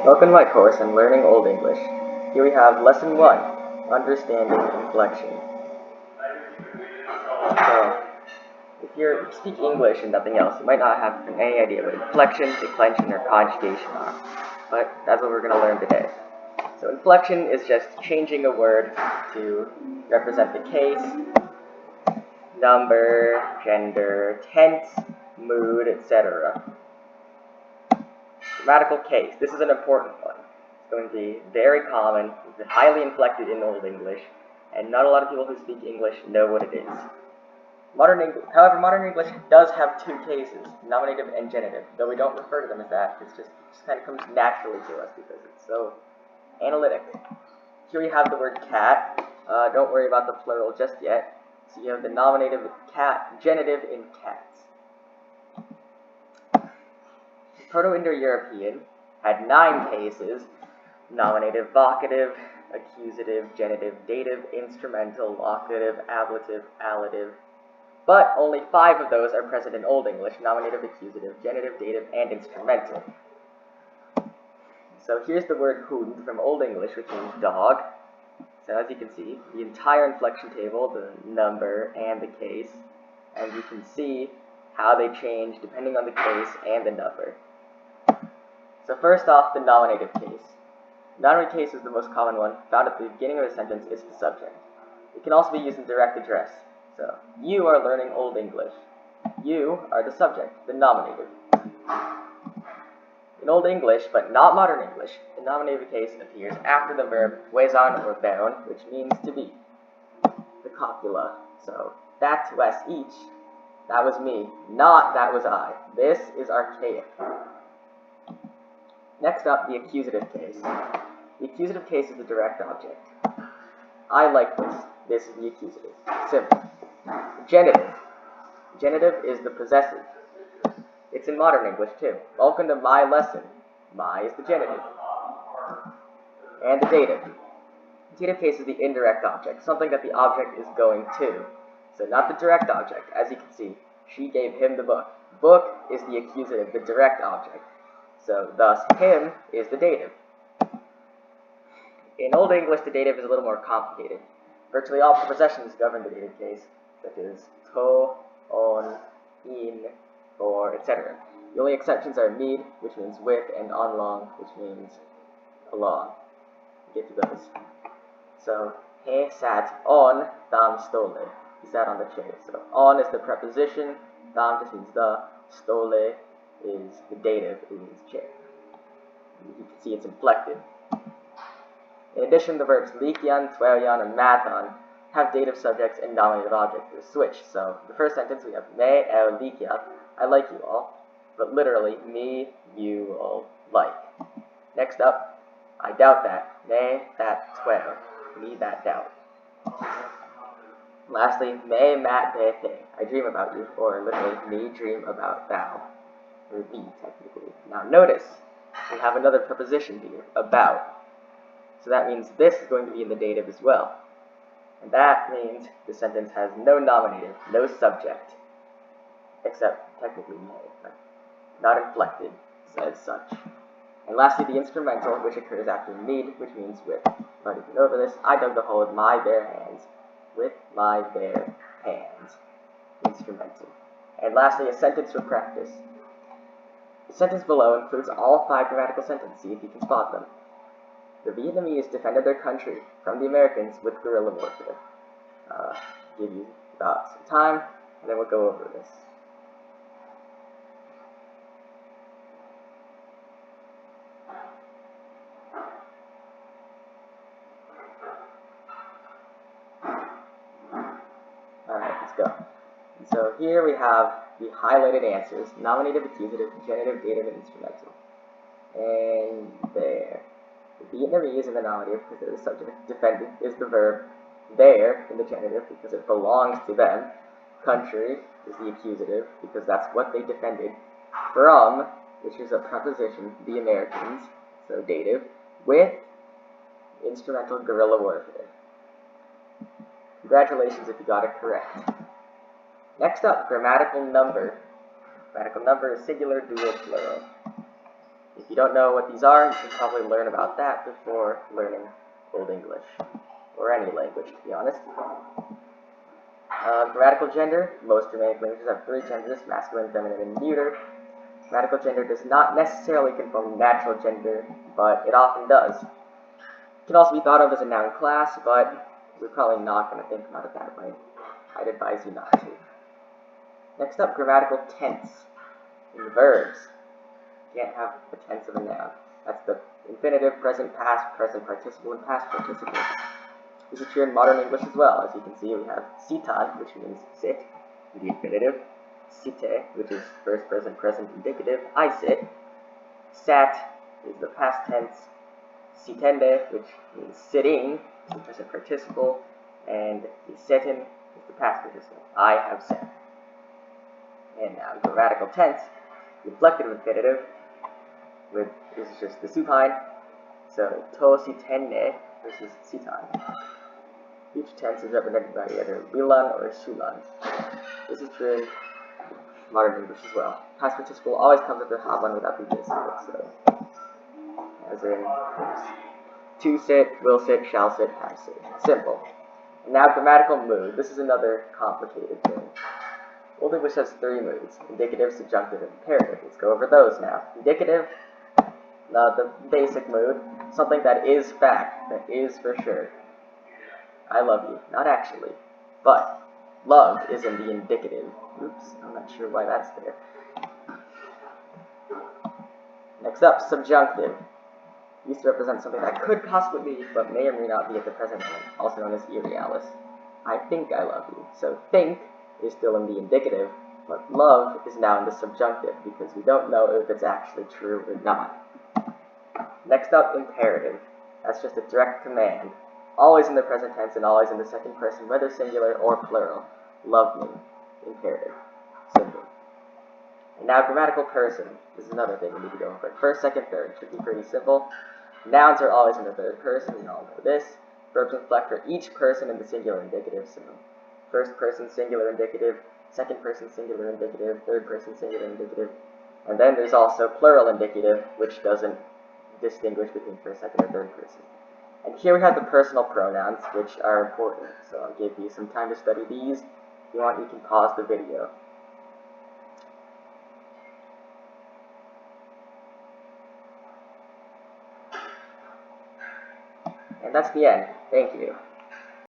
Welcome to my course on learning Old English. Here we have Lesson 1, Understanding Inflection. So, if you speak English and nothing else, you might not have any idea what inflection, declension, or conjugation are. But that's what we're going to learn today. So inflection is just changing a word to represent the case, number, gender, tense, mood, etc. Grammatical case. This is an important one. It's going to be very common, highly inflected in Old English, and not a lot of people who speak English know what it is. However, modern English does have two cases, nominative and genitive, though we don't refer to them as that. It just kind of comes naturally to us because it's so analytic. Here we have the word cat. Don't worry about the plural just yet. So you have the nominative cat, genitive in cats. Proto-Indo-European had 9 cases: nominative, vocative, accusative, genitive, dative, instrumental, locative, ablative, allative. But only 5 of those are present in Old English: nominative, accusative, genitive, dative, and instrumental. So here's the word hund from Old English, which means dog. So as you can see, the entire inflection table, the number and the case, and you can see how they change depending on the case and the number. So first off, the nominative case. The nominative case is the most common one, found at the beginning of a sentence is the subject. It can also be used in direct address. So, you are learning Old English. You are the subject, the nominative. In Old English, but not modern English, the nominative case appears after the verb "wezan" or "beon," which means to be. The copula. So, that was each. That was me, not that was I. This is archaic. Next up, the accusative case. The accusative case is the direct object. I like this. This is the accusative. Simple. Genitive. Genitive is the possessive. It's in modern English too. Welcome to my lesson. My is the genitive. And the dative. The dative case is the indirect object, something that the object is going to. So not the direct object. As you can see, she gave him the book. Book is the accusative, the direct object. So thus, him is the dative. In Old English, the dative is a little more complicated. Virtually all prepositions govern the dative case, such as to, on, in, for, etc. The only exceptions are med, which means with, and onlong, which means along. We'll get to those. So, he sat on dam stole. He sat on the chair. So, on is the preposition, dam just means the, stole is the dative, it means chair. You can see it's inflected. In addition, the verbs likyan, twelyan, and matan have dative subjects and nominative objects. They're switched. So, the first sentence we have me el likya, I like you all, but literally, me, you all like. Next up, I doubt that. Me that twelve. Me that doubt. Lastly, me mat de thing. I dream about you, or literally, me dream about thou. Or thee, technically. Now notice, we have another preposition here, about. So that means this is going to be in the dative as well. And that means the sentence has no nominative, no subject, except technically may, not inflected as such. And lastly, the instrumental, which occurs after need, which means with. I've already been over this. I dug the hole with my bare hands. With my bare hands. Instrumental. And lastly, a sentence for practice. The sentence below includes all 5 grammatical sentences. See if you can spot them. The Vietnamese defended their country from the Americans with guerrilla warfare. Give you about some time, and then we'll go over this. Alright, let's go. And so here we have the highlighted answers: nominative, accusative, genitive, dative, and instrumental. And there. The Vietnamese in the nominative, because they're the subject. Defended is the verb. There in the genitive, because it belongs to them. Country is the accusative, because that's what they defended. From, which is a preposition, the Americans, so dative. With instrumental guerrilla warfare. Congratulations if you got it correct. Next up, grammatical number. Grammatical number is singular, dual, plural. If you don't know what these are, you should probably learn about that before learning Old English, or any language, to be honest. Grammatical gender. Most Germanic languages have 3 genders, masculine, feminine, and neuter. Grammatical gender does not necessarily conform to natural gender, but it often does. It can also be thought of as a noun class, but we're probably not going to think about it that way. I'd advise you not to. Next up, grammatical tense. In verbs, you can't have the tense of a noun. That's the infinitive, present participle, and past participle. This is true in modern English as well. As you can see, we have sitan, which means sit, in the infinitive. Site, which is first present indicative. I sit. Sat is the past tense. Sitende, which means sitting, is the present participle. And setin is the past participle. I have sat. And now grammatical tense, reflective infinitive, this is just the supine. So to sitenne versus sitan. Each tense is represented by either bilan or sulan. This is true in modern English as well. Past participle always comes with the haban without the is. So, as in, to sit, will sit, shall sit, have sit. Simple. And now grammatical mood. This is another complicated thing. Old English has 3 moods: indicative, subjunctive, and imperative. Let's go over those now. Indicative, the basic mood, something that is fact, that is for sure. I love you. Not actually, but love is in the indicative. Oops, I'm not sure why that's there. Next up, subjunctive. Used to represent something that could possibly be, but may or may not be at the present moment, also known as irrealis. I think I love you. So think is still in the indicative, but love is now in the subjunctive because we don't know if it's actually true or not. Next up, imperative. That's just a direct command. Always in the present tense and always in the second person, whether singular or plural. Love me. Imperative. Simple. And now grammatical person. This is another thing we need to go over. First, second, third. Should be pretty simple. Nouns are always in the third person. We all know this. Verbs inflect for each person in the singular indicative. So first person singular indicative, second person singular indicative, third person singular indicative. And then there's also plural indicative, which doesn't distinguish between first, second, or third person. And here we have the personal pronouns, which are important. So I'll give you some time to study these. If you want, you can pause the video. And that's the end. Thank you.